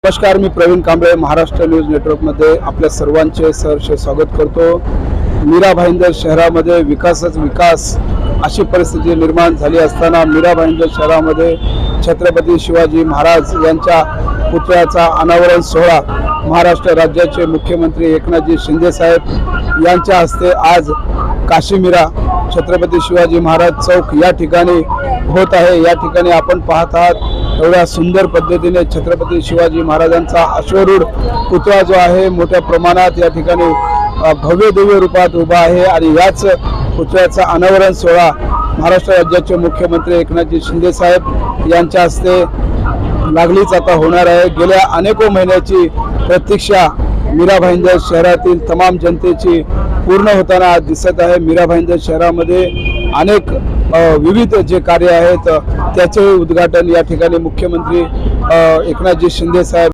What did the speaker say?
नमस्कार, मी प्रवीण कांबळे महाराष्ट्र न्यूज नेटवर्कमध्ये आपल्या सर्वांचे सहर्ष स्वागत करतो। मीरा भाईंदर शहरामध्ये विकासच विकास अशी परिस्थिती निर्माण झाली असताना मीरा भाईंदर शहरामध्ये छत्रपती शिवाजी महाराज यांच्या पुतळ्याचा अनावरण सोहळा महाराष्ट्र राज्याचे मुख्यमंत्री एकनाथजी शिंदे साहेब यांच्या हस्ते आज काशीमीरा छत्रपती शिवाजी महाराज चौक या ठिकाणी होत आहे। या ठिकाणी आपण पाहत आहात एवढ्या सुंदर पद्धतीने छत्रपती शिवाजी महाराजांचा अश्वरूढ पुतळा जो आहे मोठ्या प्रमाणात या ठिकाणी भव्य दिव्य रूपात उभा आहे आणि याच पुतळ्याचा अनावरण सोहळा महाराष्ट्र राज्याचे मुख्यमंत्री एकनाथजी शिंदे साहेब यांच्या हस्ते लागलीच आता होणार आहे। गेल्या अनेको महिन्याची प्रतीक्षा मीरा भाईंदर शहरातील तमाम जनतेची पूर्ण होताना आज दिसत आहे। मीरा भाईंदर शहरामध्ये अनेक विविध जे कार्य आहेत त्याचे उद्घाटन या ठिकाणी मुख्यमंत्री एकनाथजी शिंदे साहेब